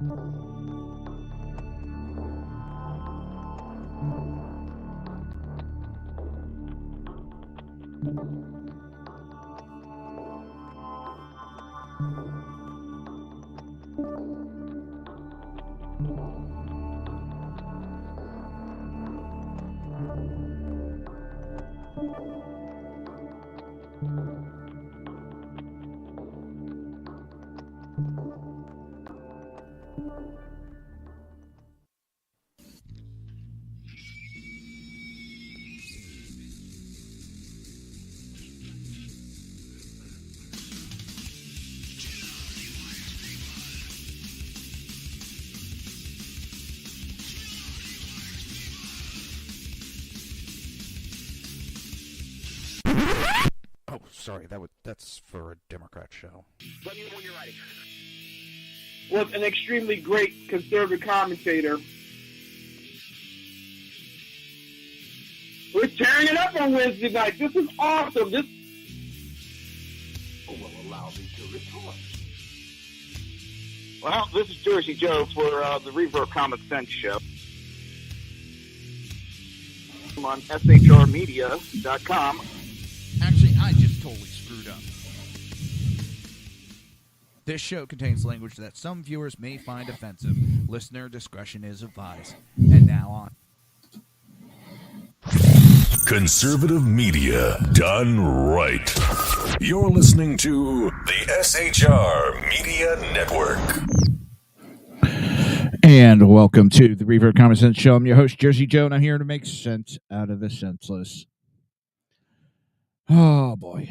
Oh, sorry, that's for a Democrat show. Let me know when you're ready. Was an extremely great conservative commentator. We're tearing it up on Wednesday night. This is awesome. This will allow me to retort. Well, this is Jersey Joe for the Reaver of Common Sense show. I'm on shrmedia.com. Actually, I just totally screwed up. This show contains language that some viewers may find offensive. Listener discretion is advised. And now on. Conservative media done right. You're listening to the SHR Media Network. And welcome to the Reaver of Common Sense show. I'm your host, Jersey Joe, and I'm here to make sense out of the senseless. Oh, boy.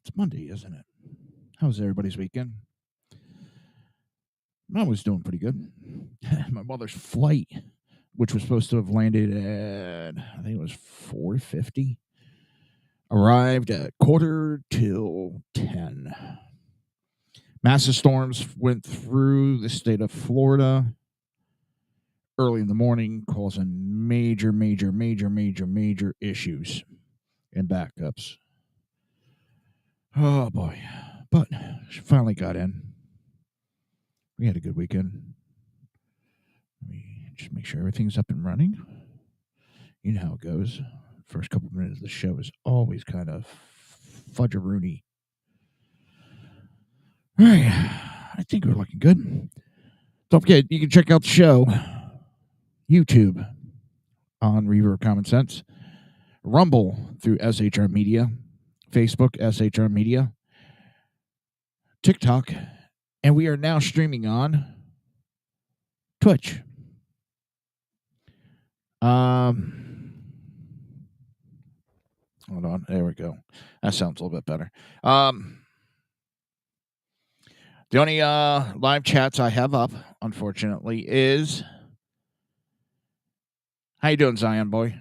It's Monday, isn't it? How was everybody's weekend? Mine was doing pretty good. My mother's flight, which was supposed to have landed at, I think it was 4:50, arrived at 10:15. Massive storms went through the state of Florida early in the morning, causing major issues and backups. Oh, boy. But she finally got in. We had a good weekend. Let me just make sure everything's up and running. You know how it goes. First couple of minutes of the show is always kind of fudgeroony. All right. I think we're looking good. Don't forget, you can check out the show. YouTube on Reaver of Common Sense. Rumble through SHR Media. Facebook, SHR Media. TikTok. And we are now streaming on Twitch. Hold on. There we go. That sounds a little bit better. The only live chats I have up, unfortunately, is... How you doing, Zion boy?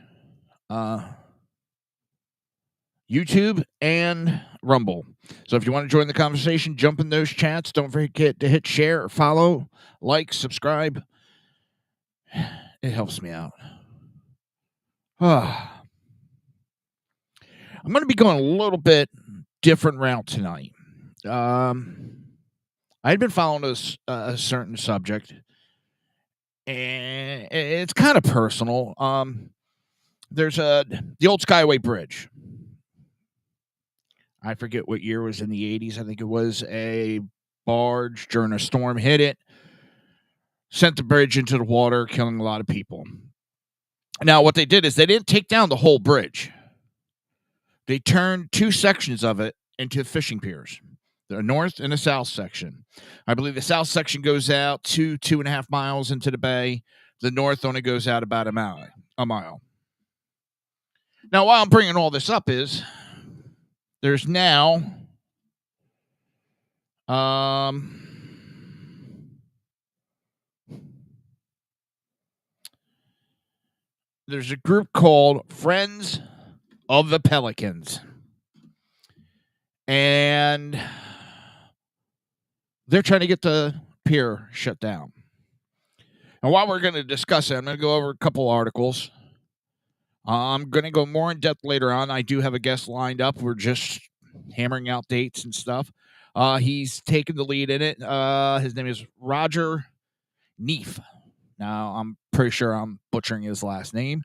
YouTube and Rumble. So if you want to join the conversation, jump in those chats. Don't forget to hit share or follow, like, subscribe. It helps me out. I'm going to be going a little bit different route tonight. I had been following a certain subject, and it's kind of personal. There's the old Skyway Bridge. I forget what year it was in the 80s. I think it was a barge during a storm hit it, sent the bridge into the water, killing a lot of people. Now, what they did is they didn't take down the whole bridge. They turned two sections of it into fishing piers, the north and the south section. I believe the south section goes out 2.5 miles into the bay. The north only goes out about a mile. Now, why I'm bringing all this up is there's now there's a group called Friends of the Pelicans. And they're trying to get the pier shut down. And while we're going to discuss it, I'm going to go over a couple articles. I'm going to go more in depth later on. I do have a guest lined up. We're just hammering out dates and stuff. He's taken the lead in it. His name is Roger Neef. Now, I'm pretty sure I'm butchering his last name.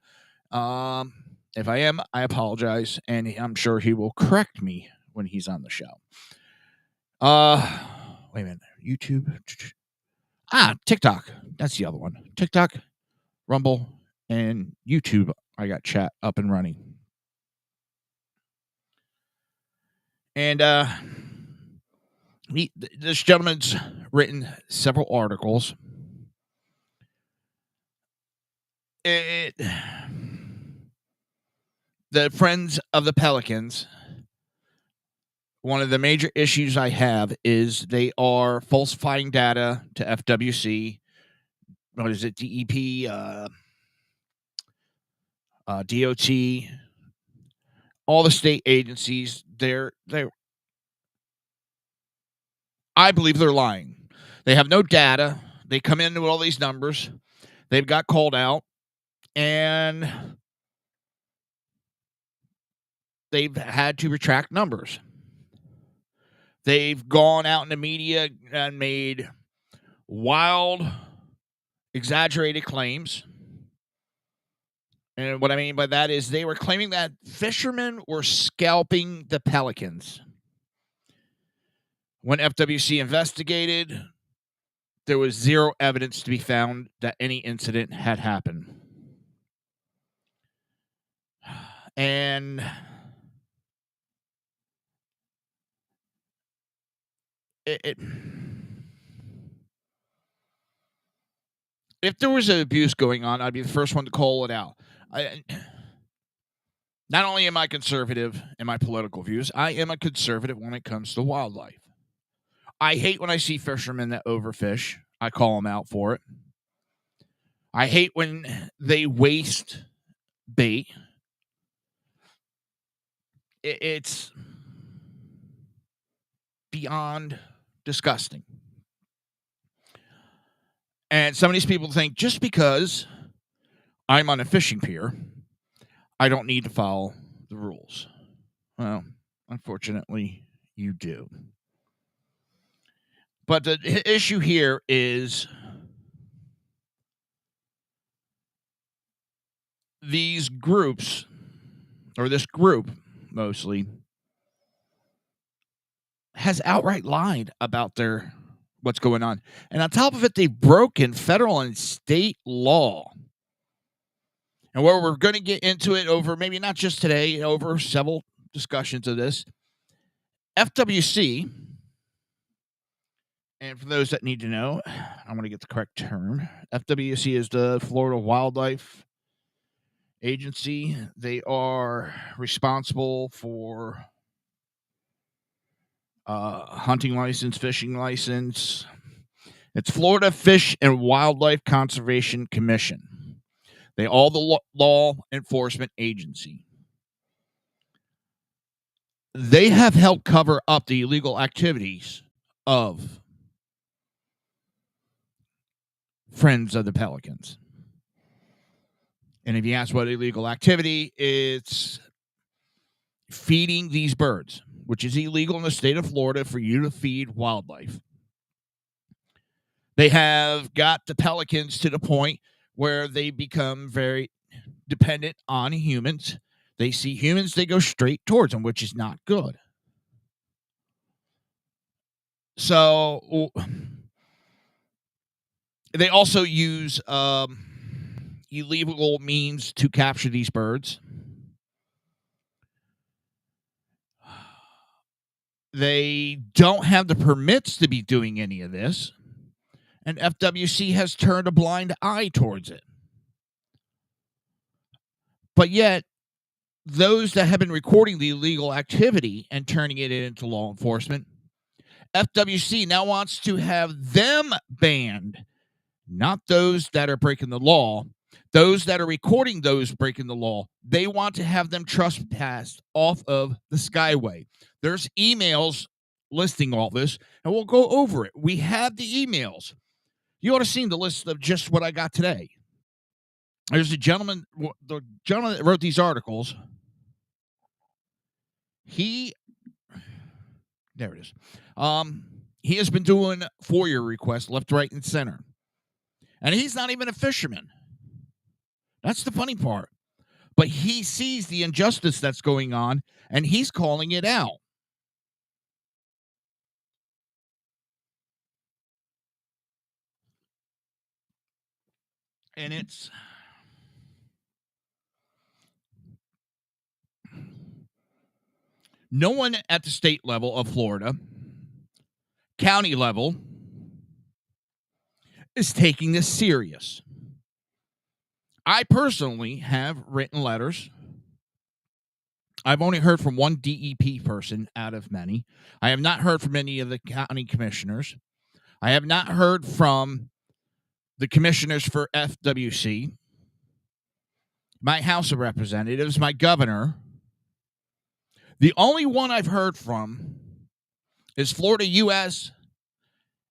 If I am, I apologize, and I'm sure he will correct me when he's on the show. Wait a minute. YouTube. TikTok. That's the other one. TikTok, Rumble, and YouTube. I got chat up and running. And this gentleman's written several articles. The Friends of the Pelicans, one of the major issues I have is they are falsifying data to FWC. What is it? DEP, DOT, all the state agencies. I believe they're lying. They have no data. They come in with all these numbers. They've got called out, and they've had to retract numbers. They've gone out in the media and made wild, exaggerated claims. And what I mean by that is they were claiming that fishermen were scalping the pelicans. When FWC investigated, there was zero evidence to be found that any incident had happened. And if there was an abuse going on, I'd be the first one to call it out. Not only am I conservative in my political views, I am a conservative when it comes to wildlife. I hate when I see fishermen that overfish. I call them out for it. I hate when they waste bait. It's beyond disgusting. And some of these people think just because I'm on a fishing pier, I don't need to follow the rules. Well, unfortunately, you do. But the issue here is these groups, or this group mostly, has outright lied about what's going on. And on top of it, they've broken federal and state law. And where we're going to get into it over maybe not just today, over several discussions of this, FWC, and for those that need to know, I'm going to get the correct term. FWC is the Florida Wildlife Agency. They are responsible for hunting license, fishing license. It's Florida Fish and Wildlife Conservation Commission. They are the law enforcement agency. They have helped cover up the illegal activities of Friends of the Pelicans. And if you ask what illegal activity, it's feeding these birds, which is illegal in the state of Florida for you to feed wildlife. They have got the pelicans to the point where they become very dependent on humans. They see humans, they go straight towards them, which is not good. So they also use illegal means to capture these birds. They don't have the permits to be doing any of this. And FWC has turned a blind eye towards it. But yet, those that have been recording the illegal activity and turning it into law enforcement, FWC now wants to have them banned, not those that are breaking the law. Those that are recording those breaking the law, they want to have them trespassed off of the Skyway. There's emails listing all this, and we'll go over it. We have the emails. You ought to see the list of just what I got today. There's the gentleman that wrote these articles. He There it is. He has been doing FOIA requests left, right, and center. And he's not even a fisherman. That's the funny part. But he sees the injustice that's going on, and he's calling it out. And it's... no one at the state level of Florida, county level, is taking this serious. I personally have written letters. I've only heard from one DEP person out of many. I have not heard from any of the county commissioners. I have not heard from the commissioners for FWC, my House of Representatives, my governor. The only one I've heard from is Florida U.S.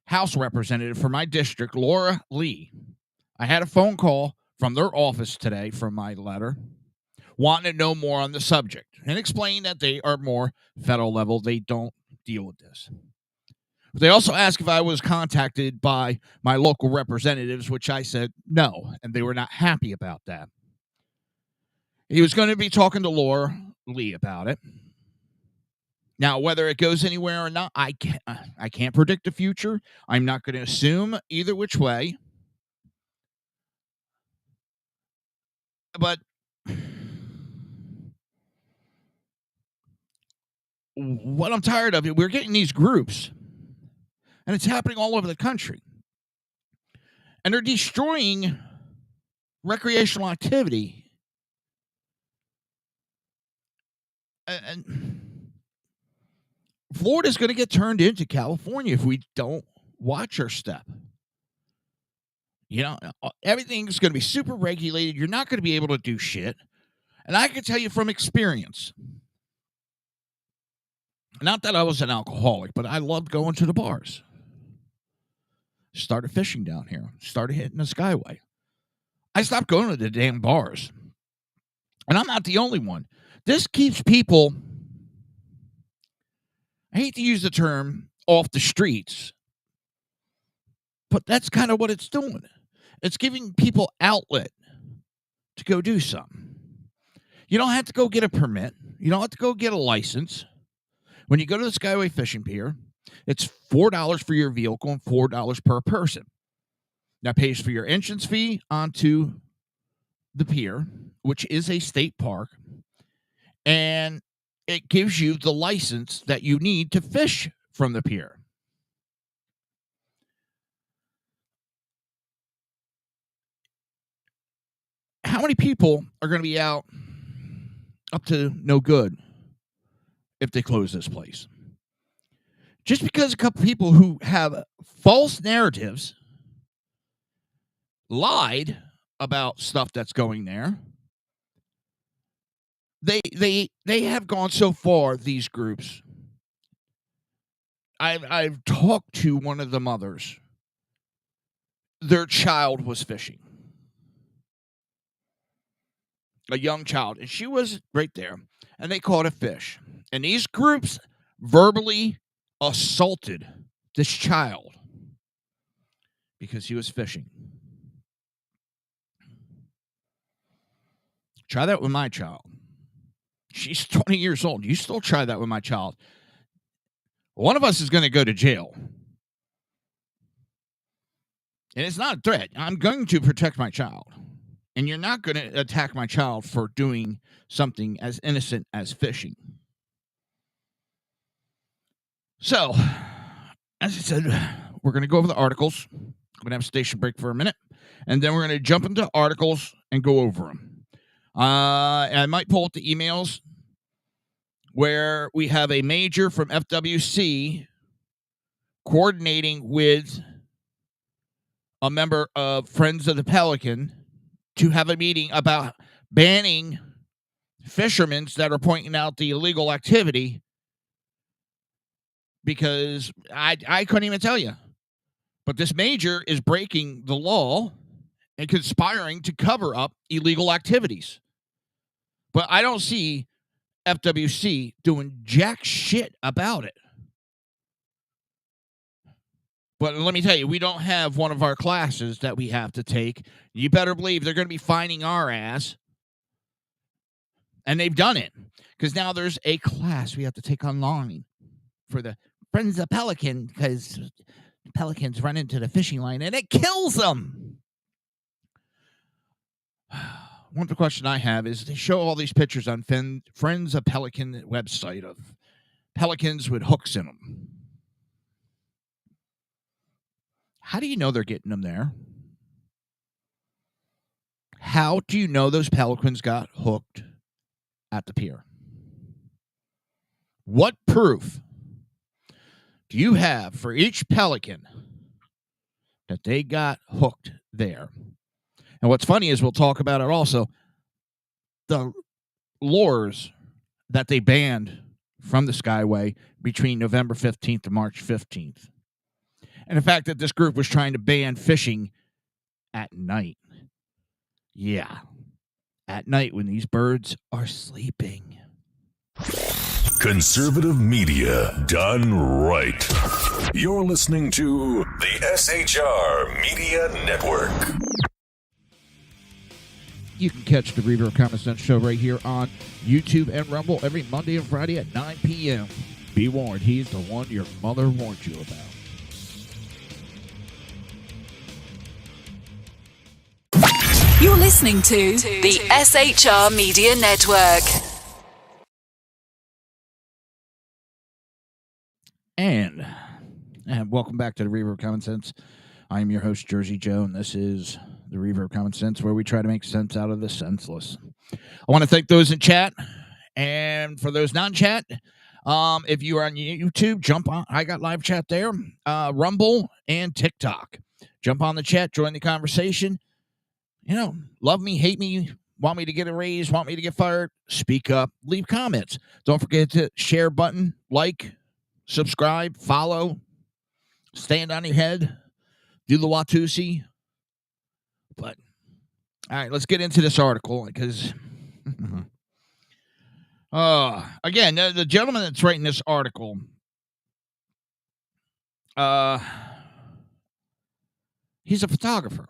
House Representative for my district, Laura Lee. I had a phone call from their office today from my letter, wanting to know more on the subject and explain that they are more federal level. They don't deal with this. But they also asked if I was contacted by my local representatives, which I said no, and they were not happy about that. He was going to be talking to Laura Lee about it. Now, whether it goes anywhere or not, I can't predict the future. I'm not going to assume either which way. But what I'm tired of, we're getting these groups, and it's happening all over the country. And they're destroying recreational activity. And Florida's going to get turned into California if we don't watch our step. You know, everything's going to be super regulated. You're not going to be able to do shit. And I can tell you from experience, not that I was an alcoholic, but I loved going to the bars. Started fishing down here. Started hitting the Skyway. I stopped going to the damn bars. And I'm not the only one. This keeps people, I hate to use the term, off the streets. But that's kind of what it's doing. It's giving people outlet to go do something. You don't have to go get a permit. You don't have to go get a license. When you go to the Skyway Fishing Pier, it's $4 for your vehicle and $4 per person. That pays for your entrance fee onto the pier, which is a state park, and it gives you the license that you need to fish from the pier. How many people are going to be out up to no good if they close this place? Just because a couple people who have false narratives lied about stuff that's going there, they have gone so far, these groups. I've talked to one of the mothers. Their child was fishing. A young child, and she was right there, and they caught a fish. And these groups verbally assaulted this child because he was fishing. Try that with my child. She's 20 years old. You still try that with my child. One of us is going to go to jail. And it's not a threat. I'm going to protect my child. And you're not going to attack my child for doing something as innocent as fishing. So, as I said, we're going to go over the articles. I'm going to have a station break for a minute. And then we're going to jump into articles and go over them. And I might pull up the emails where we have a major from FWC coordinating with a member of Friends of the Pelican to have a meeting about banning fishermen that are pointing out the illegal activity, because I couldn't even tell you. But this major is breaking the law and conspiring to cover up illegal activities. But I don't see FWC doing jack shit about it. But let me tell you, we don't have one of our classes that we have to take. You better believe they're going to be finding our ass. And they've done it. Because now there's a class we have to take online for the Friends of Pelican, because pelicans run into the fishing line and it kills them. One of the questions I have is they show all these pictures on Friends of Pelican website of pelicans with hooks in them. How do you know they're getting them there? How do you know those pelicans got hooked at the pier? What proof do you have for each pelican that they got hooked there? And what's funny is we'll talk about it also. The lures that they banned from the Skyway between November 15th and March 15th. And the fact that this group was trying to ban fishing at night. Yeah, at night when these birds are sleeping. Conservative media done right. You're listening to the SHR Media Network. You can catch the Reaver of Common Sense show right here on YouTube and Rumble every Monday and Friday at 9 p.m. Be warned, he's the one your mother warned you about. You're listening to the SHR Media Network. And welcome back to the Reaver of Common Sense. I am your host, Jersey Joe, and this is the Reaver of Common Sense, where we try to make sense out of the senseless. I want to thank those in chat, and for those non-chat, if you are on YouTube, jump on. I got live chat there, Rumble, and TikTok. Jump on the chat, join the conversation. You know, love me, hate me, want me to get a raise, want me to get fired, speak up, leave comments. Don't forget to share button, like, subscribe, follow, stand on your head, do the Watusi. But, all right, let's get into this article because, again, the gentleman that's writing this article, he's a photographer.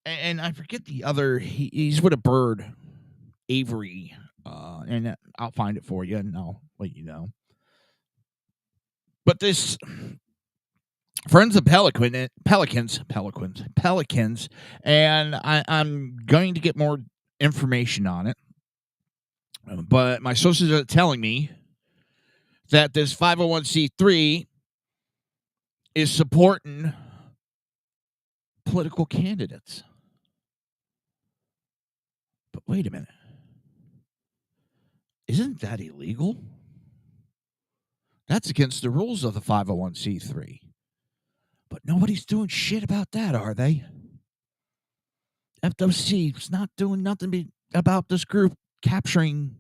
And I forget the other, he's with a bird, Avery, and I'll find it for you and I'll let you know. But this Friends of Pelicans, and I'm going to get more information on it. But my sources are telling me that this 501c3 is supporting political candidates. But wait a minute. Isn't that illegal? That's against the rules of the 501c3. But nobody's doing shit about that, are they? FWC's not doing nothing about this group capturing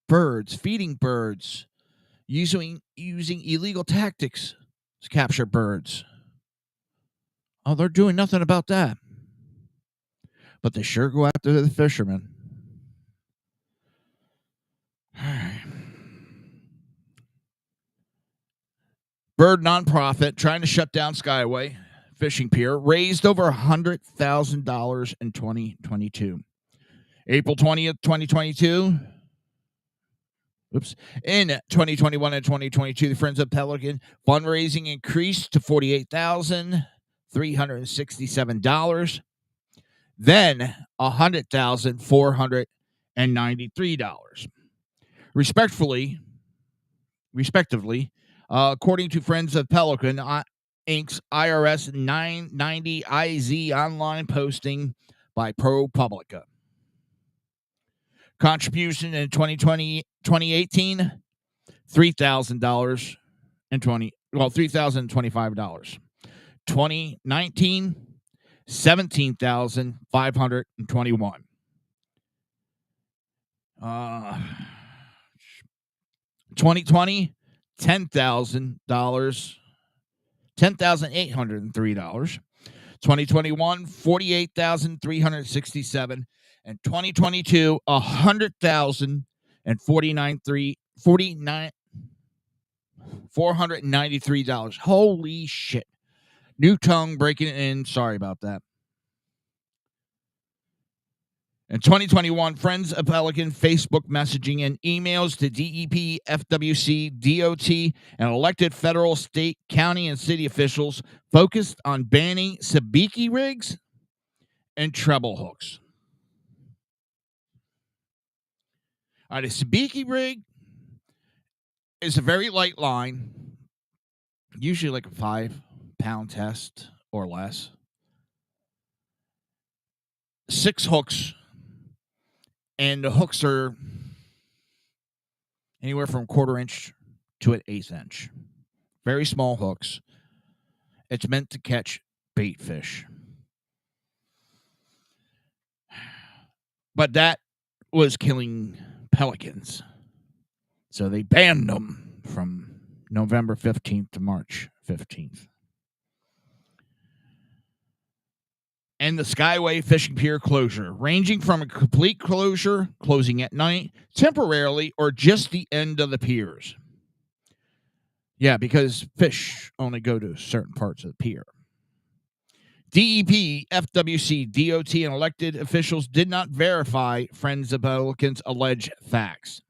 birds, feeding birds, using illegal tactics to capture birds. Oh, they're doing nothing about that. But they sure go after the fishermen. All right. Bird nonprofit trying to shut down Skyway fishing pier raised over $100,000 in 2022. April 20th, 2022. In 2021 and 2022, the Friends of Pelican fundraising increased to $48,367. Then $100,493. Respectively, according to Friends of Pelican Inc.'s IRS 990 IZ online posting by ProPublica. Contribution in 2018, $3,000 and $3,025. 2019, $17,521. 2020, $10,000, $10,803. 2021, $48,367. And 2022, $100,049. $493. Holy shit. New tongue breaking it in. Sorry about that. In 2021, Friends of Pelican Facebook messaging and emails to DEP, FWC, DOT, and elected federal, state, county, and city officials focused on banning sabiki rigs and treble hooks. All right, a sabiki rig is a very light line, usually like a 5-pound test or less. 6 hooks, and the hooks are anywhere from 1/4 inch to an 1/8 inch. Very small hooks. It's meant to catch bait fish. But that was killing pelicans. So they banned them from November 15th to March 15th. And the Skyway fishing pier closure, ranging from a complete closure, closing at night, temporarily, or just the end of the piers. Yeah, because fish only go to certain parts of the pier. DEP, FWC, DOT, and elected officials did not verify Friends of Pelicans' alleged facts.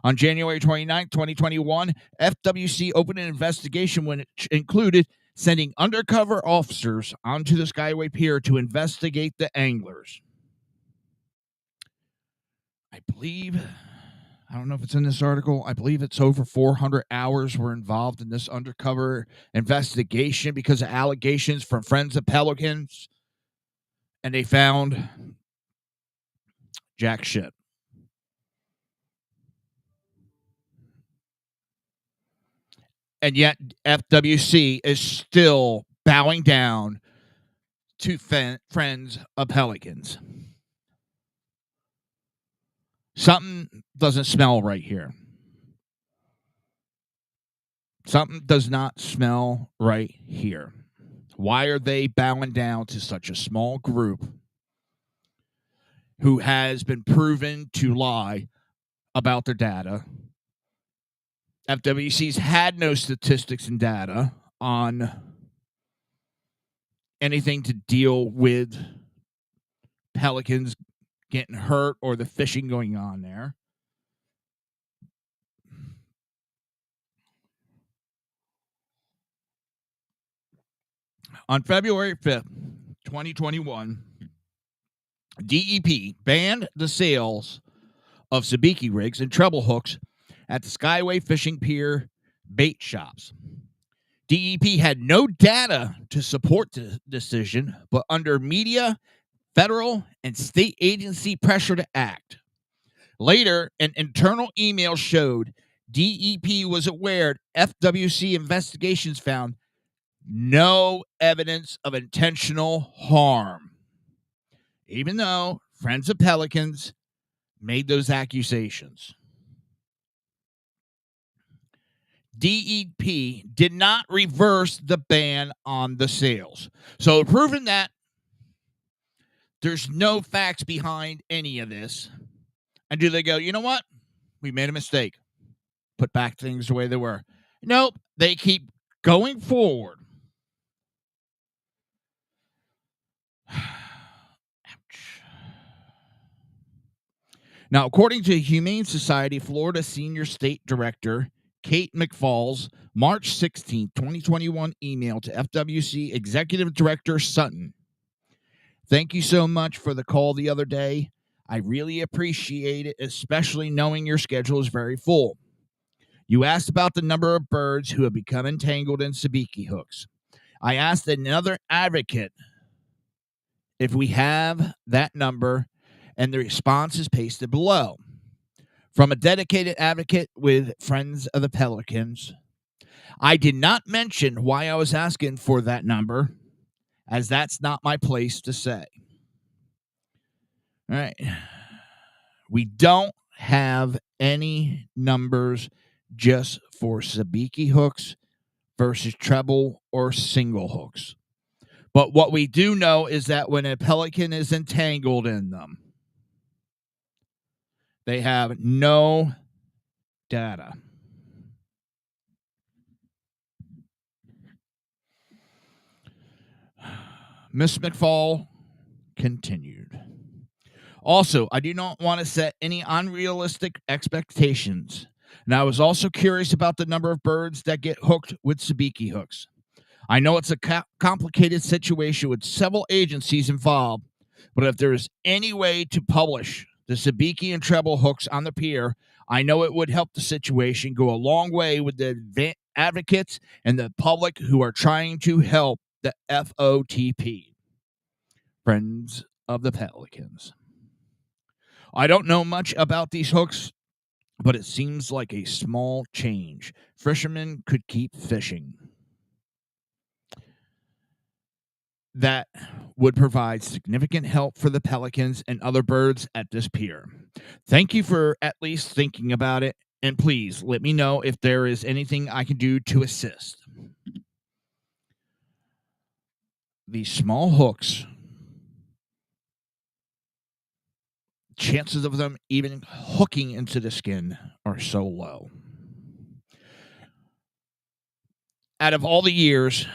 On January 29, 2021, FWC opened an investigation which included sending undercover officers onto the Skyway Pier to investigate the anglers. I don't know if it's in this article, I believe it's over 400 hours were involved in this undercover investigation because of allegations from Friends of Pelicans, and they found jack shit. And yet FWC is still bowing down to Friends of Pelicans. Something doesn't smell right here. Something does not smell right here. Why are they bowing down to such a small group who has been proven to lie about their data? FWC's had no statistics and data on anything to deal with pelicans getting hurt or the fishing going on there. On February 5th, 2021, DEP banned the sales of sabiki rigs and treble hooks at the Skyway Fishing Pier bait shops. DEP had no data to support the decision, but under media, federal, and state agency pressure to act. Later, an internal email showed DEP was aware FWC investigations found no evidence of intentional harm, even though Friends of Pelicans made those accusations. DEP did not reverse the ban on the sales. So proving that there's no facts behind any of this. And do they go, you know what? We made a mistake. Put back things the way they were. Nope. They keep going forward. Ouch. Now, according to Humane Society Florida Senior State Director Kate McFall's March 16, 2021 email to FWC Executive Director Sutton. Thank you so much for the call the other day. I really appreciate it, especially knowing your schedule is very full. You asked about the number of birds who have become entangled in sabiki hooks. I asked another advocate if we have that number, and the response is pasted below. From a dedicated advocate with Friends of the Pelicans, I did not mention why I was asking for that number, as that's not my place to say. All right. We don't have any numbers just for sabiki hooks versus treble or single hooks. But what we do know is that when a pelican is entangled in them, they have no data. Miss McFall continued. Also, I do not want to set any unrealistic expectations. And I was also curious about the number of birds that get hooked with sabiki hooks. I know it's a complicated situation with several agencies involved, but if there is any way to publish the sabiki and treble hooks on the pier, I know it would help the situation go a long way with the advocates and the public who are trying to help the FOTP, Friends of the Pelicans. I don't know much about these hooks, but it seems like a small change. Fishermen could keep fishing. That would provide significant help for the pelicans and other birds at this pier. Thank you for at least thinking about it, and please let me know if there is anything I can do to assist. These small hooks, chances of them even hooking into the skin are so low. Out of all the years,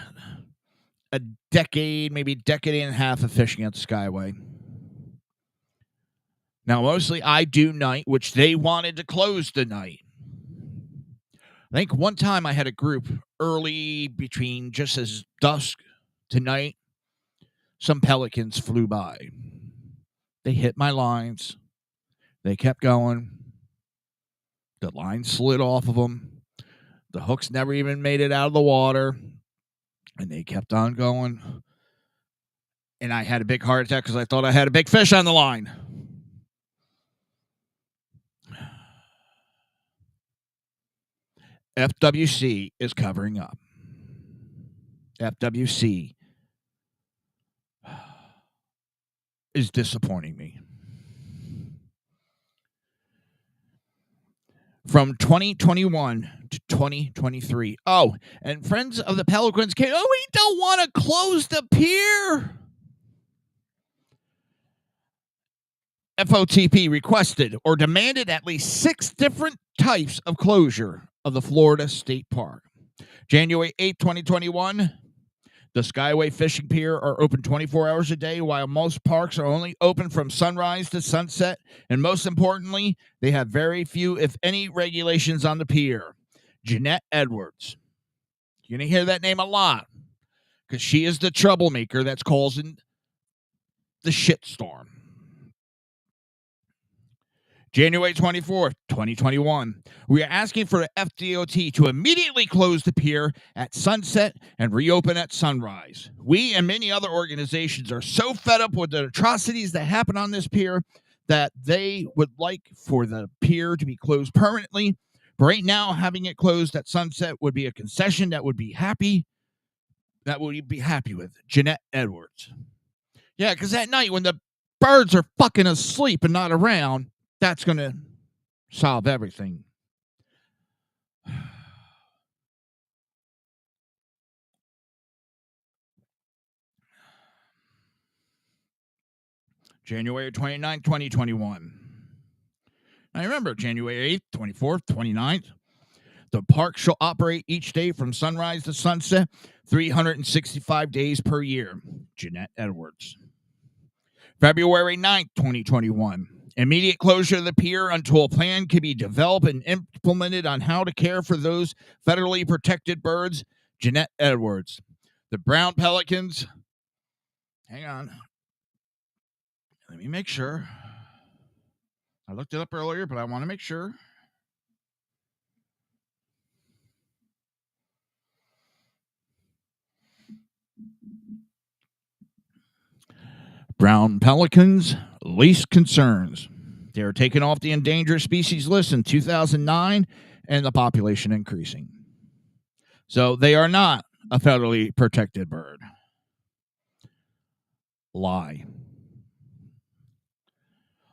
a decade, maybe decade and a half of fishing at the Skyway. Now, mostly I do night, which they wanted to close the night. I think one time I had a group early between just as dusk to night. Some pelicans flew by. They hit my lines. They kept going. The line slid off of them. The hooks never even made it out of the water. And they kept on going. And I had a big heart attack because I thought I had a big fish on the line. FWC is covering up. FWC is disappointing me. From 2021 to 2023. Oh, and Friends of the Pelicans came. Oh, we don't want to close the pier. FOTP requested or demanded at least 6 different types of closure of the Florida State Park. January 8, 2021, the Skyway Fishing Pier are open 24 hours a day, while most parks are only open from sunrise to sunset. And most importantly, they have very few, if any, regulations on the pier. Jeanette Edwards. You're going to hear that name a lot because she is the troublemaker that's causing the shitstorm. January 24th, 2021. We are asking for the FDOT to immediately close the pier at sunset and reopen at sunrise. We and many other organizations are so fed up with the atrocities that happen on this pier that they would like for the pier to be closed permanently. But right now, having it closed at sunset would be a concession that would be happy with. Jeanette Edwards. Yeah, because at night when the birds are fucking asleep and not around, that's going to solve everything. January 29th, 2021. Now remember, January 8th, 24th, 29th. The park shall operate each day from sunrise to sunset, 365 days per year. Jeanette Edwards. February 9th, 2021. Immediate closure of the pier until a plan can be developed and implemented on how to care for those federally protected birds. Jeanette Edwards. The brown pelicans. Hang on. Let me make sure. I looked it up earlier, but I want to make sure. Brown pelicans, least concerns. They are taken off the endangered species list in 2009 and the population increasing. So they are not a federally protected bird. Lie.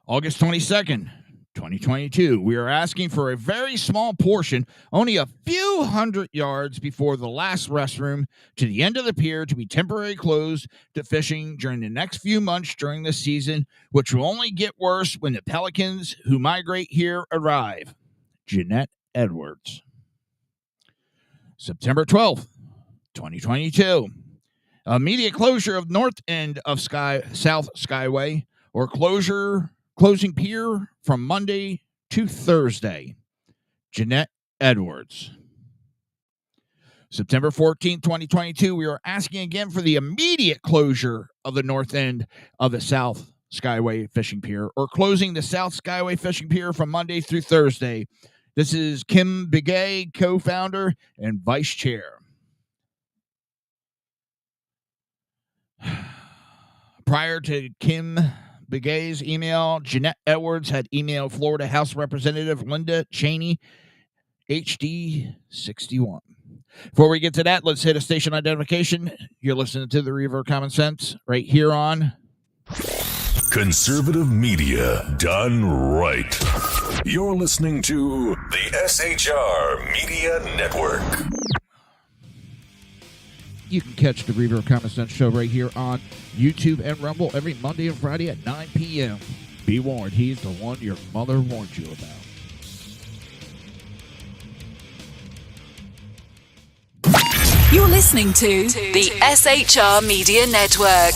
August 22nd, 2022. We are asking for a very small portion, only a few hundred yards before the last restroom, to the end of the pier to be temporarily closed to fishing during the next few months during the season, which will only get worse when the pelicans who migrate here arrive. Jeanette Edwards. September 12th, 2022. Immediate closure of north end of South Skyway, or closing pier from Monday to Thursday. Jeanette Edwards. September 14, 2022, we are asking again for the immediate closure of the north end of the South Skyway Fishing Pier, or closing the South Skyway Fishing Pier from Monday through Thursday. This is Kim Begay, co-founder and vice chair. Prior to Kim Begay's email, Jeanette Edwards had emailed Florida House Representative Linda Cheney, HD 61. Before we get to that, let's hit a station identification. You're listening to the Reaver of Common Sense right here on Conservative media done right. You're listening to the SHR Media Network. You can catch the Reaver of Common Sense show right here on YouTube and Rumble every Monday and Friday at 9 p.m. Be warned, he's the one your mother warned you about. You're listening to the SHR Media Network.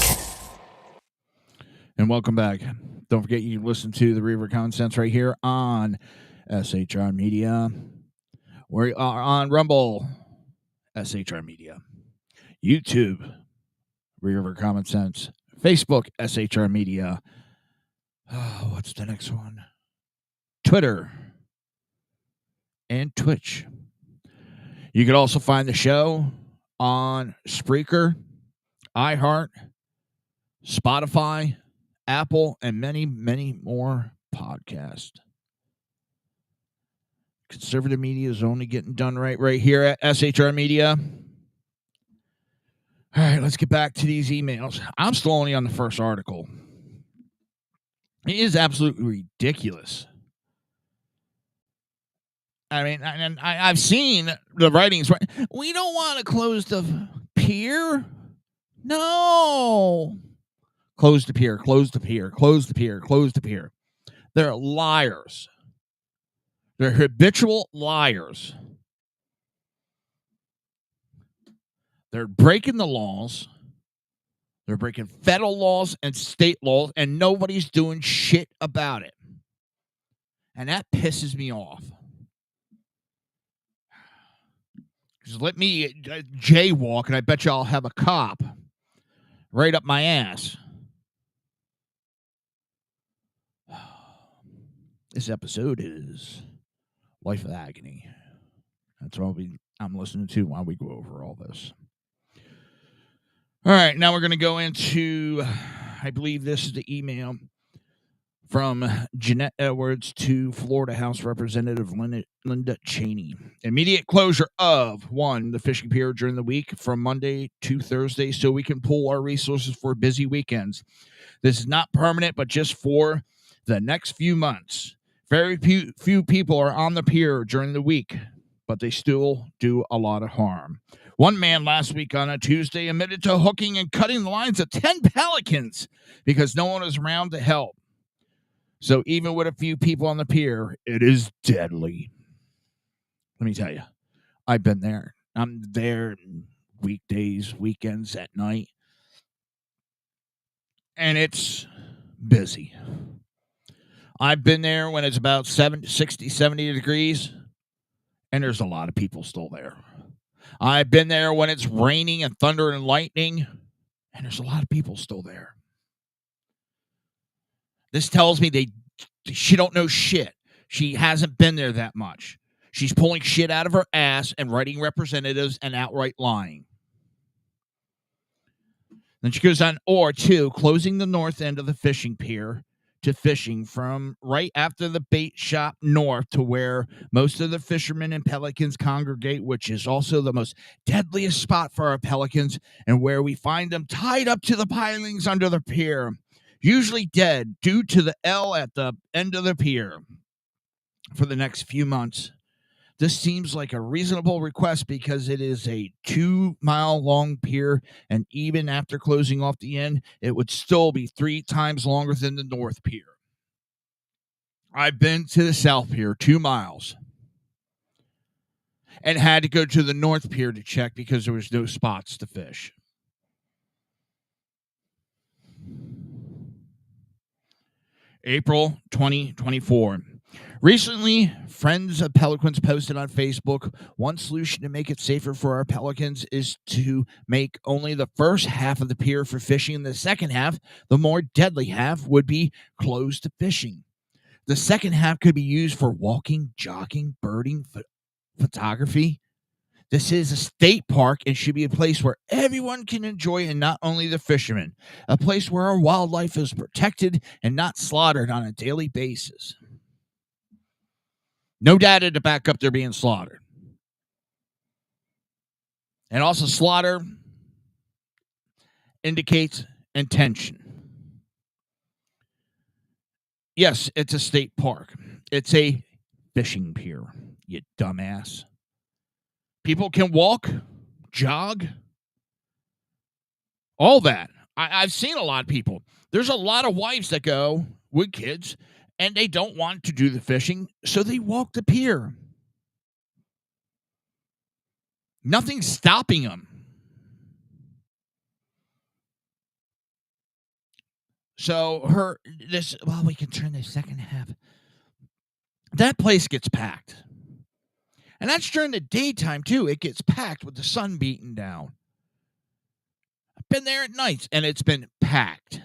And welcome back. Don't forget you can listen to the Reaver of Common Sense right here on SHR Media. We are on Rumble, SHR Media. YouTube, Reaver of Common Sense. Facebook, SHR Media. Oh, what's the next one? Twitter and Twitch. You can also find the show on Spreaker, iHeart, Spotify, Apple, and many, many more podcasts. Conservative media is only getting done right here at SHR Media. All right, let's get back to these emails. I'm still only on the first article. It is absolutely ridiculous. I mean, I've seen the writings. We don't want to close the pier. No. Close the pier, close the pier, close the pier, close the pier. They're liars. They're habitual liars. They're breaking the laws. They're breaking federal laws and state laws, and nobody's doing shit about it. And that pisses me off. Just let me jaywalk, and I bet you I'll have a cop right up my ass. This episode is Life of Agony. That's what I'm listening to while we go over all this. All right, now we're going to go into, I believe this is the email from Jeanette Edwards to Florida House Representative Linda Cheney. Immediate closure of, one, the fishing pier during the week from Monday to Thursday so we can pool our resources for busy weekends. This is not permanent, but just for the next few months. Very few people are on the pier during the week, but they still do a lot of harm. One man last week on a Tuesday admitted to hooking and cutting the lines of 10 pelicans because no one was around to help. So even with a few people on the pier, it is deadly. Let me tell you, I've been there. I'm there weekdays, weekends, at night. And it's busy. I've been there when it's about 60, 70 degrees, and there's a lot of people still there. I've been there when it's raining and thunder and lightning, and there's a lot of people still there. This tells me she don't know shit. She hasn't been there that much. She's pulling shit out of her ass and writing representatives and outright lying. Then she goes on, or two, closing the north end of the fishing pier to fishing from right after the bait shop north to where most of the fishermen and pelicans congregate, which is also the most deadliest spot for our pelicans and where we find them tied up to the pilings under the pier, usually dead due to the L at the end of the pier for the next few months. This seems like a reasonable request because it is a 2-mile long pier, and even after closing off the end, it would still be 3 times longer than the north pier. I've been to the south pier 2 miles and had to go to the north pier to check because there was no spots to fish. April 2024. Recently, friends of pelicans posted on Facebook, one solution to make it safer for our pelicans is to make only the first half of the pier for fishing, and the second half, the more deadly half, would be closed to fishing. The second half could be used for walking, jogging, birding, photography. This is a state park and should be a place where everyone can enjoy, and not only the fishermen. A place where our wildlife is protected and not slaughtered on a daily basis. No data to back up they're being slaughtered. And also, slaughter indicates intention. Yes, it's a state park. It's a fishing pier, you dumbass. People can walk, jog, all that. I've seen a lot of people. There's a lot of wives that go with kids, and they don't want to do the fishing, so they walk the pier. Nothing's stopping them. So we can turn the second half. That place gets packed. And that's during the daytime, too. It gets packed with the sun beating down. I've been there at nights, and it's been packed.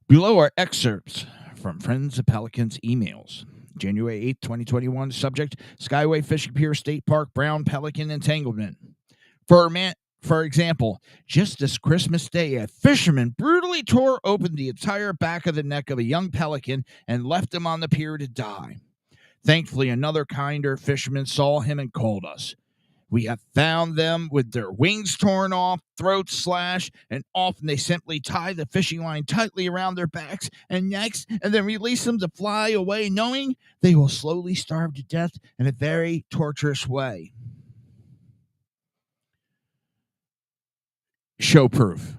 Below are excerpts from Friends of Pelicans emails. January 8th, 2021. Subject, Skyway Fishing Pier State Park, Brown Pelican Entanglement. For example, just this Christmas Day, a fisherman brutally tore open the entire back of the neck of a young pelican and left him on the pier to die. Thankfully, another kinder fisherman saw him and called us. We have found them with their wings torn off, throats slashed, and often they simply tie the fishing line tightly around their backs and necks and then release them to fly away, knowing they will slowly starve to death in a very torturous way. Show proof.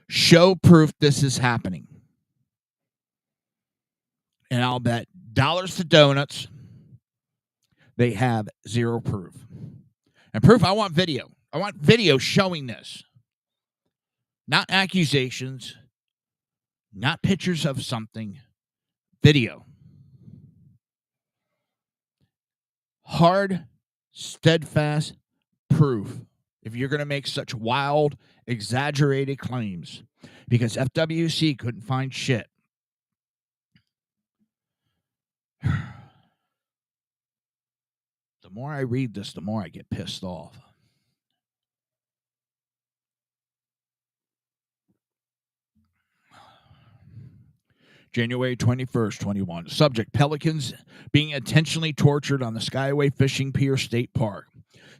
Show proof this is happening. And I'll bet dollars to donuts they have zero proof. And proof, I want video. I want video showing this. Not accusations. Not pictures of something. Video. Hard, steadfast proof if you're going to make such wild, exaggerated claims. Because FWC couldn't find shit. The more I read this, the more I get pissed off. January 21st, 21. Subject, pelicans being intentionally tortured on the Skyway Fishing Pier State Park.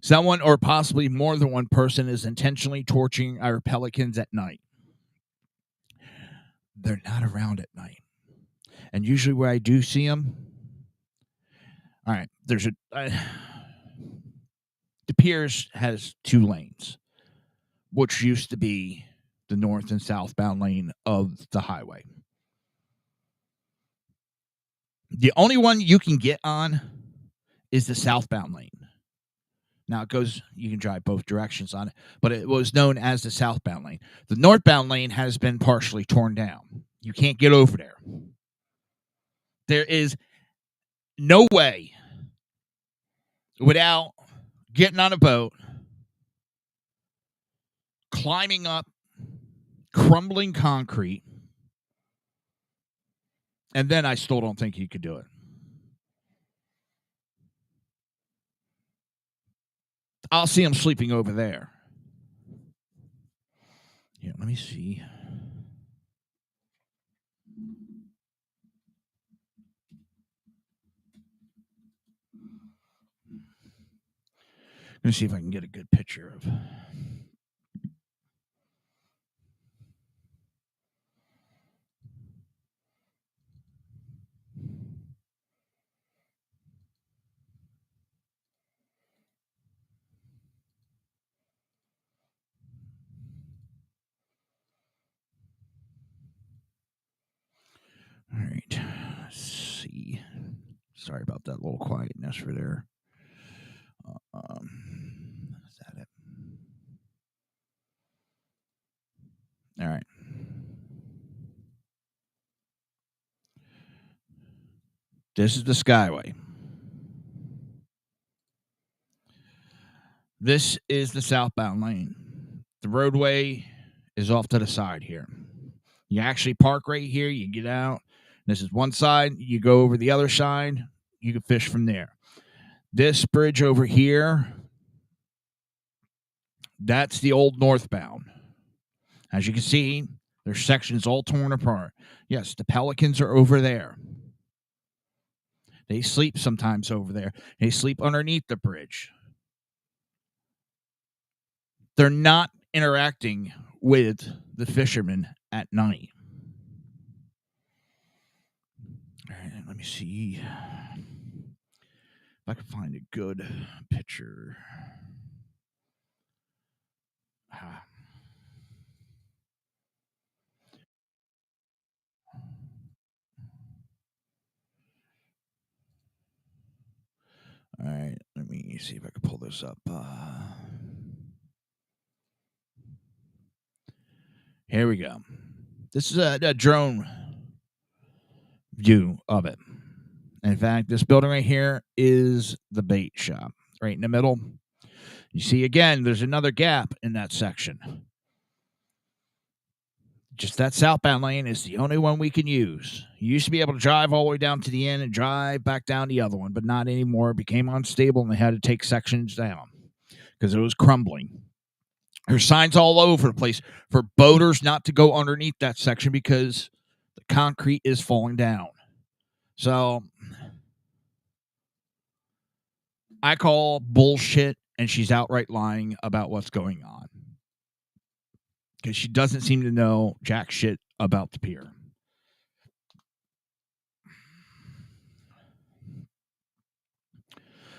Someone or possibly more than one person is intentionally torturing our pelicans at night. They're not around at night. And usually where I do see them, all right, the piers has two lanes, which used to be the north and southbound lane of the highway. The only one you can get on is the southbound lane. Now you can drive both directions on it, but it was known as the southbound lane. The northbound lane has been partially torn down. You can't get over there. There is no way without getting on a boat, climbing up crumbling concrete, and then I still don't think you could do it. I'll see him sleeping over there. Yeah, let me see. Let me see if I can get a good picture of. All right. Let's see. Sorry about that little quietness for there. Is that it? This is the Skyway. This is the southbound lane. The roadway is off to the side here. You actually park right here. You get out. This is one side. You go over the other side. You can fish from there. This bridge over here, that's the old northbound. As you can see, there's sections all torn apart. Yes, the pelicans are over there. They sleep sometimes over there. They sleep underneath the bridge. They're not interacting with the fishermen at night. All right, let me see if I can find a good picture. All right, let me see if I can pull this up. Here we go. This is a drone view of it. In fact, this building right here is the bait shop, right in the middle. You see, again, there's another gap in that section. Just that southbound lane is the only one we can use. You used to be able to drive all the way down to the end and drive back down the other one, but not anymore. It became unstable, and they had to take sections down because it was crumbling. There's signs all over the place for boaters not to go underneath that section because the concrete is falling down. So I call bullshit, and she's outright lying about what's going on because she doesn't seem to know jack shit about the pier.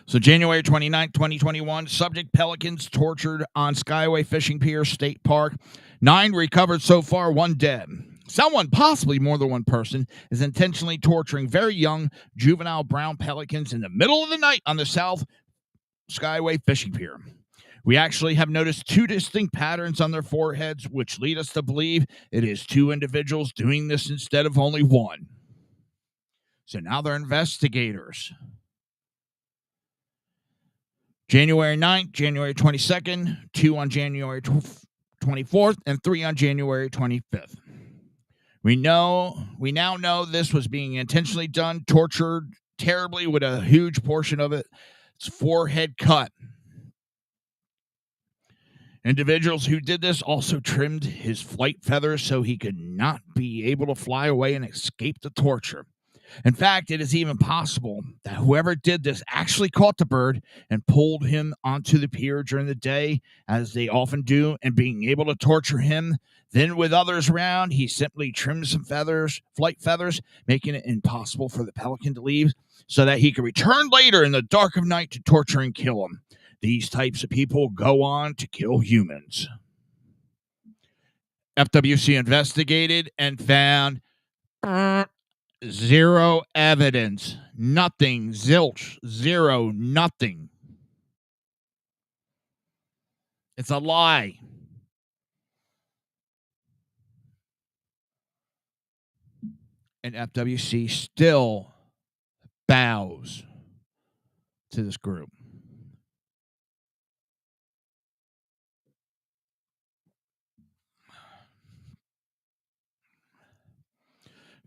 So January 29th, 2021, subject pelicans tortured on Skyway Fishing Pier State Park. 9 recovered so far, 1 dead. Someone, possibly more than one person, is intentionally torturing very young juvenile brown pelicans in the middle of the night on the South Skyway Fishing Pier. We actually have noticed 2 distinct patterns on their foreheads, which lead us to believe it is 2 individuals doing this instead of only one. So now they're investigators. January 9th, January 22nd, 2 on January 24th, and 3 on January 25th. We now know this was being intentionally done, tortured terribly with a huge portion of its forehead cut. Individuals who did this also trimmed his flight feathers so he could not be able to fly away and escape the torture. In fact, it is even possible that whoever did this actually caught the bird and pulled him onto the pier during the day, as they often do, and being able to torture him. Then with others around, he simply trimmed some flight feathers, making it impossible for the pelican to leave so that he could return later in the dark of night to torture and kill him. These types of people go on to kill humans. FWC investigated and found zero evidence. Nothing. Zilch. Zero. Nothing. It's a lie. And FWC still bows to this group.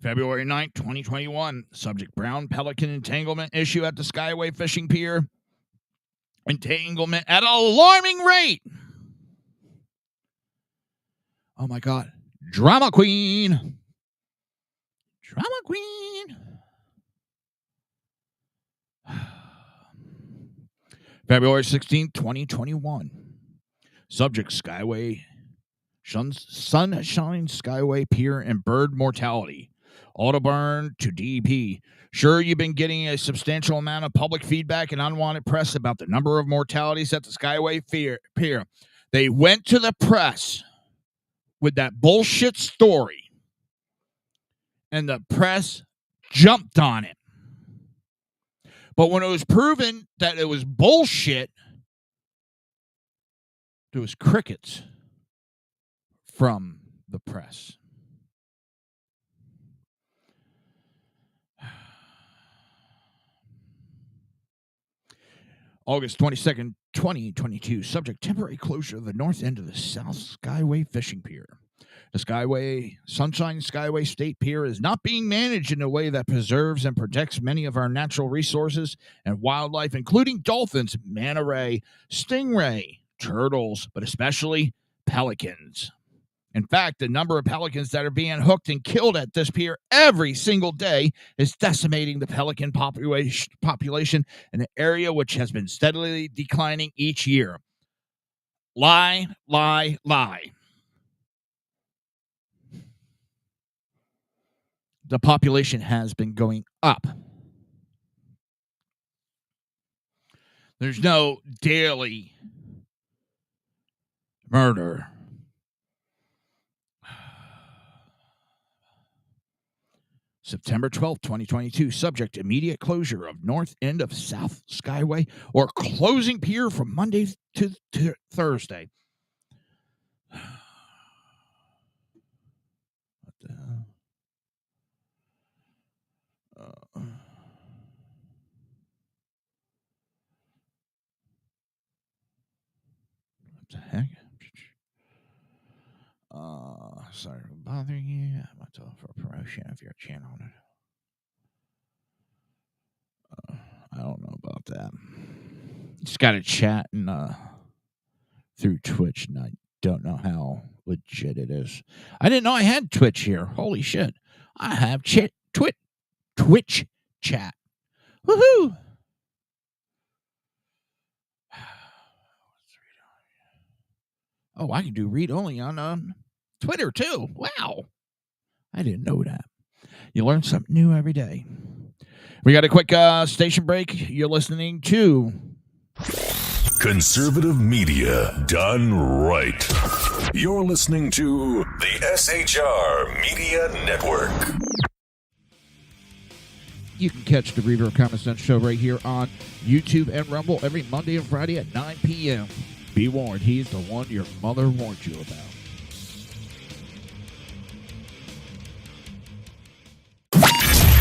February 9th, 2021. Subject brown pelican entanglement issue at the Skyway Fishing Pier. Entanglement at an alarming rate. Oh my God. Drama queen. Drama queen. February 16th, 2021. Subject Skyway. Sunshine Skyway Pier and bird mortality. Autoburn to DP. Sure, you've been getting a substantial amount of public feedback and unwanted press about the number of mortalities at the Skyway Pier. They went to the press with that bullshit story, and the press jumped on it. But when it was proven that it was bullshit, there was crickets from the press. August 22nd, 2022. Subject, temporary closure of the north end of the South Skyway fishing pier. The Sunshine Skyway State Pier is not being managed in a way that preserves and protects many of our natural resources and wildlife, including dolphins, manta ray, stingray, turtles, but especially pelicans. In fact, the number of pelicans that are being hooked and killed at this pier every single day is decimating the pelican population in an area which has been steadily declining each year. Lie, lie, lie. The population has been going up. There's no daily murder. September 12th, 2022. Subject, immediate closure of north end of South Skyway or closing pier from Monday to Thursday. What the hell? What the heck? Sorry for bothering you. I'm about to offer a promotion of your channel. I don't know about that. Just got to chat and through Twitch, and I don't know how legit it is. I didn't know I had Twitch here. Holy shit! I have Twitch chat. Woohoo! Oh, I can do read only on Twitter too. Wow. I didn't know that. You learn something new every day. We got a quick station break. You're listening to Conservative media done right. You're listening to the SHR Media Network. You can catch the Reaver of Common Sense show right here on YouTube and Rumble every Monday and Friday at 9 p.m. Be warned, he's the one your mother warned you about.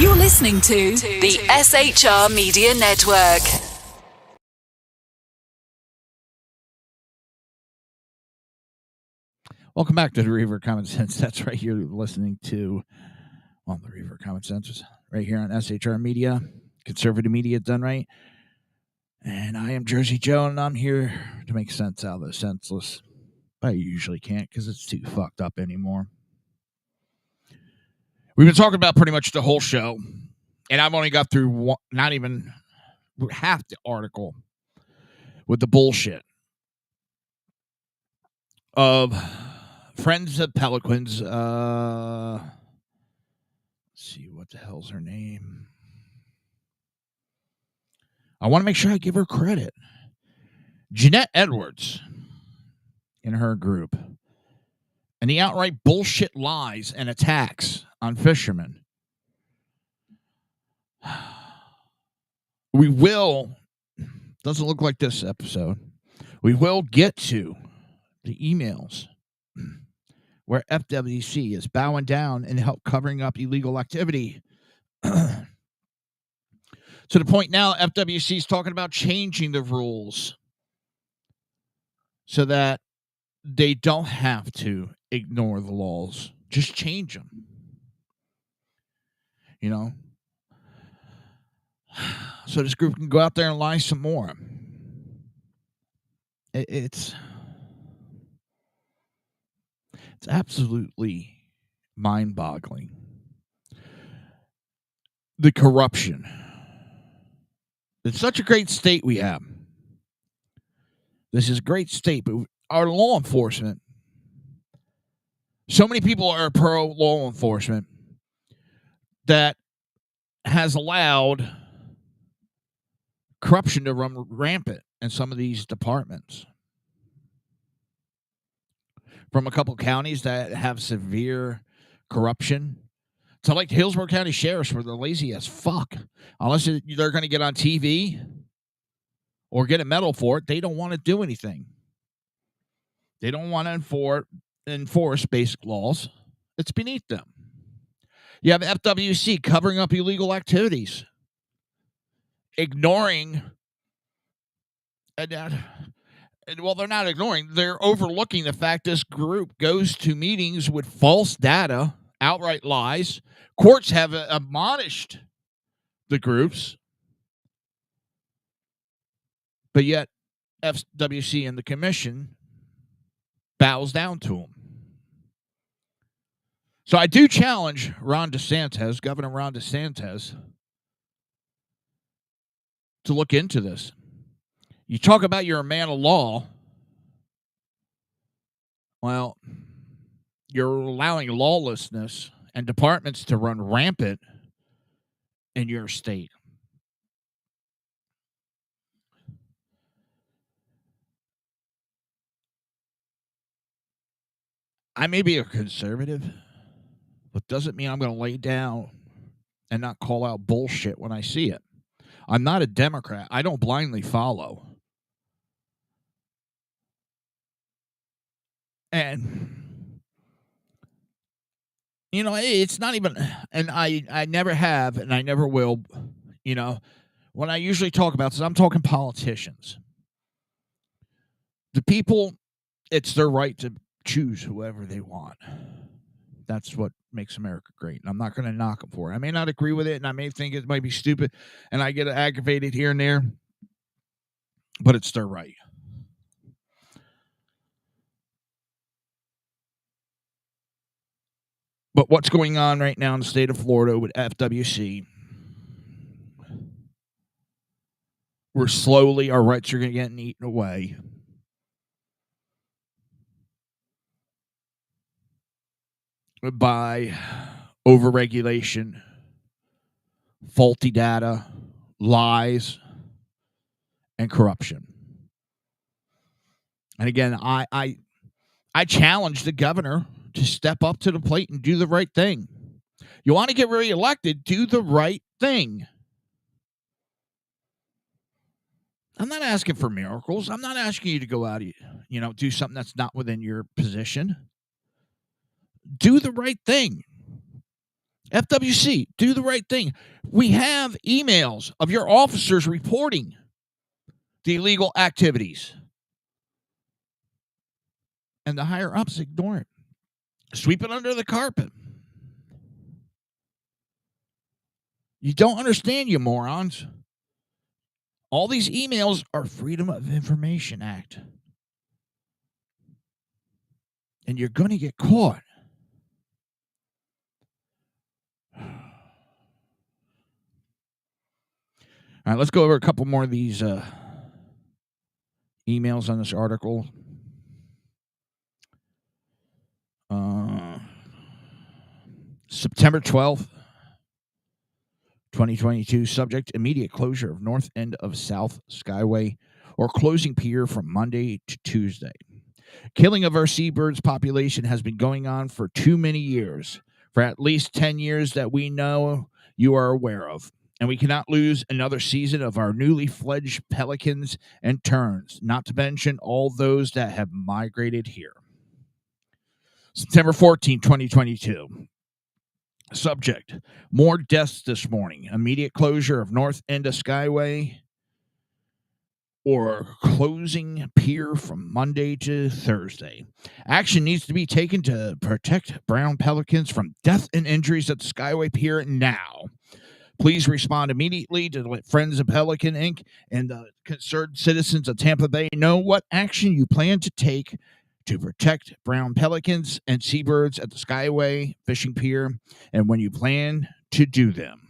You're listening to the SHR Media Network. Welcome back to the Reaver of Common Sense. That's right, you're listening to the Reaver of Common Sense right here on SHR Media. Conservative media done right. And I am Jersey Joe, and I'm here to make sense out of the senseless. But I usually can't because it's too fucked up anymore. We've been talking about pretty much the whole show, and I've only got through not even half the article with the bullshit of Friends of Pelicans. Let's see, what the hell's her name? I want to make sure I give her credit. Jeanette Edwards in her group. And the outright bullshit lies and attacks on fishermen. We will, doesn't look like this episode, we will get to the emails where FWC is bowing down and help covering up illegal activity. To the point now, FWC is talking about changing the rules so that they don't have to ignore the laws. Just change them. You know? So this group can go out there and lie some more. It's absolutely mind-boggling. The corruption. It's such a great state we have. This is a great state, but our law enforcement, so many people are pro law enforcement that has allowed corruption to run rampant in some of these departments. From a couple counties that have severe corruption to like the Hillsborough County Sheriffs, where they're lazy as fuck. Unless they're going to get on TV or get a medal for it, they don't want to do anything. They don't want to enforce basic laws. It's beneath them. You have FWC covering up illegal activities, ignoring And well, they're not ignoring. They're overlooking the fact this group goes to meetings with false data, outright lies. Courts have admonished the groups, but yet FWC and the commission bows down to them. So I do challenge Governor Ron DeSantis, to look into this. You talk about you're a man of law. Well, you're allowing lawlessness and departments to run rampant in your state. I may be a conservative, but doesn't mean I'm going to lay down and not call out bullshit when I see it. I'm not a Democrat. I don't blindly follow. And, it's not even, and I never have, and I never will, when I usually talk about this, I'm talking politicians. The people, it's their right to choose whoever they want. That's what makes America great. And I'm not going to knock them for it. I may not agree with it, and I may think it might be stupid, and I get aggravated here and there, but it's their right. But what's going on right now in the state of Florida with FWC, we're slowly, our rights are getting eaten away. By overregulation, faulty data, lies, and corruption. And again, I challenge the governor to step up to the plate and do the right thing. You want to get reelected, do the right thing. I'm not asking for miracles. I'm not asking you to go out, do something that's not within your position. Do the right thing. FWC, do the right thing. We have emails of your officers reporting the illegal activities. And the higher ups ignore it. Sweep it under the carpet. You don't understand, you morons. All these emails are Freedom of Information Act. And you're going to get caught. All right, let's go over a couple more of these emails on this article. September 12th, 2022. Subject, immediate closure of north end of South Skyway or closing pier from Monday to Tuesday. Killing of our seabirds population has been going on for too many years, for at least 10 years that we know you are aware of. And we cannot lose another season of our newly fledged pelicans and terns, not to mention all those that have migrated here. September 14, 2022. Subject, more deaths this morning. Immediate closure of north end of Skyway or closing pier from Monday to Thursday. Action needs to be taken to protect brown pelicans from death and injuries at the Skyway Pier now. Please respond immediately to let Friends of Pelican Inc. and the concerned citizens of Tampa Bay know what action you plan to take to protect brown pelicans and seabirds at the Skyway Fishing Pier and when you plan to do them.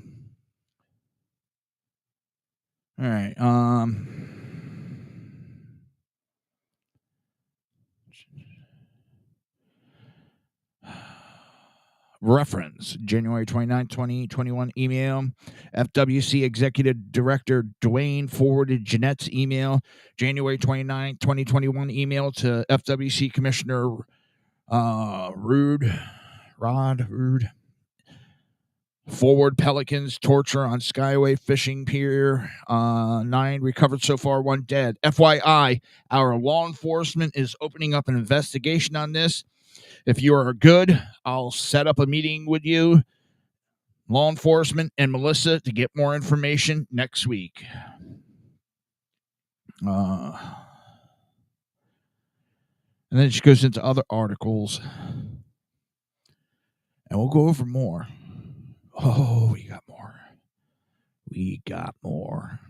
All right. Reference, January 29, 2021 email. FWC Executive Director Dwayne forwarded Jeanette's email, January 29, 2021 email to FWC Commissioner Rod Rude. Forward pelicans torture on Skyway Fishing Pier. 9 recovered so far, 1 dead. FYI, our law enforcement is opening up an investigation on this. If you are good, I'll set up a meeting with you, law enforcement, and Melissa to get more information next week. And then she goes into other articles. And we'll go over more. Oh, we got more. We got more.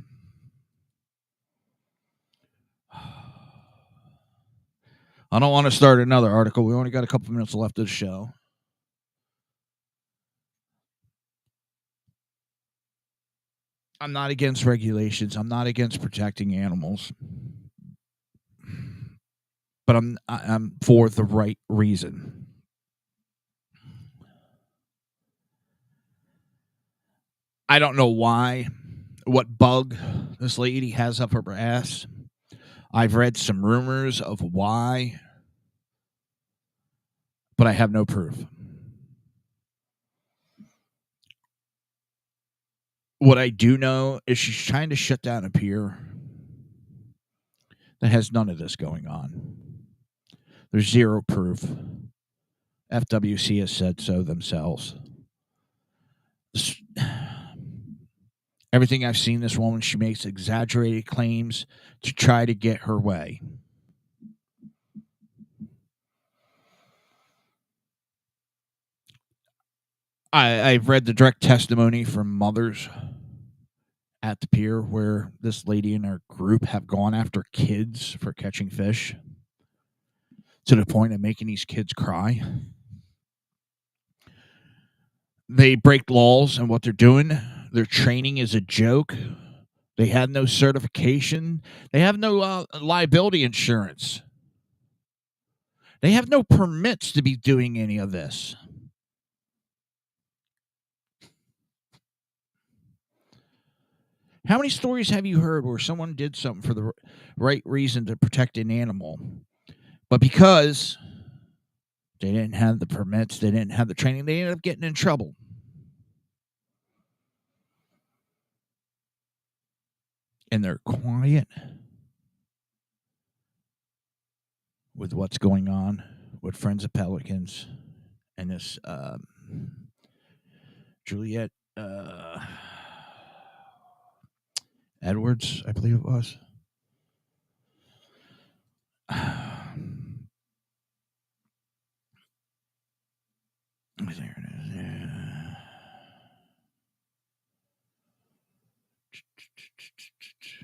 I don't want to start another article. We only got a couple minutes left of the show. I'm not against regulations. I'm not against protecting animals. But I'm for the right reason. I don't know why, what bug this lady has up her ass. I've read some rumors of why, but I have no proof. What I do know is she's trying to shut down a pier that has none of this going on. There's zero proof. FWC has said so themselves. Everything I've seen this woman, she makes exaggerated claims to try to get her way. I've read the direct testimony from mothers at the pier where this lady and her group have gone after kids for catching fish to the point of making these kids cry. They break laws and what they're doing. Their training is a joke. They have no certification. They have no liability insurance. They have no permits to be doing any of this. How many stories have you heard where someone did something for the right reason to protect an animal, but because they didn't have the permits, they didn't have the training, they ended up getting in trouble? And they're quiet with what's going on with Friends of Pelicans and this Juliet Edwards, I believe it was. There it is.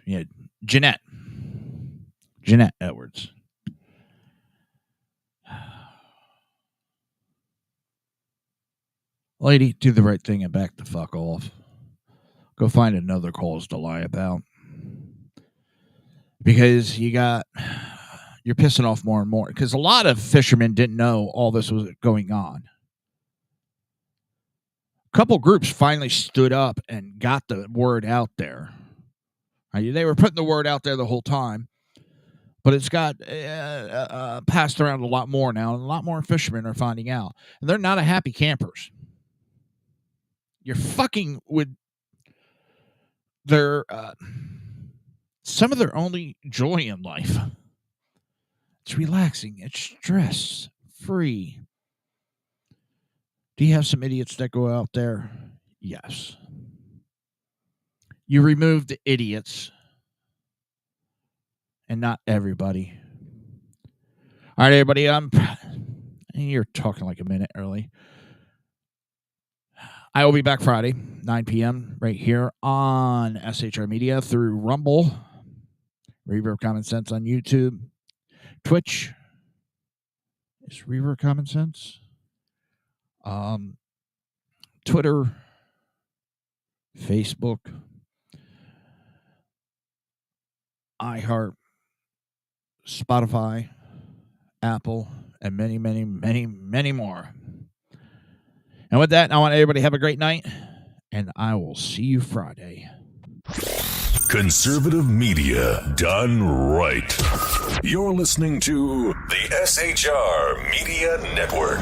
Yeah, Jeanette Edwards. Lady, do the right thing and back the fuck off. Go find another cause to lie about. Because you're pissing off more and more. Because a lot of fishermen didn't know all this was going on. A couple groups finally stood up and got the word out there. They were putting the word out there the whole time. But it's got passed around a lot more now. And a lot more fishermen are finding out. And they're not a happy campers. You're fucking with their some of their only joy in life. It's relaxing. It's stress free. Do you have some idiots that go out there? Yes. You remove the idiots and not everybody. All right, everybody. You're talking like a minute early. I will be back Friday, 9 p.m. right here on SHR Media through Rumble, Reaver of Common Sense on YouTube, Twitch. Is Reaver of Common Sense? Twitter, Facebook, iHeart, Spotify, Apple, and many, many, many, many more. And with that, I want everybody to have a great night, and I will see you Friday. Conservative media done right. You're listening to the SHR Media Network.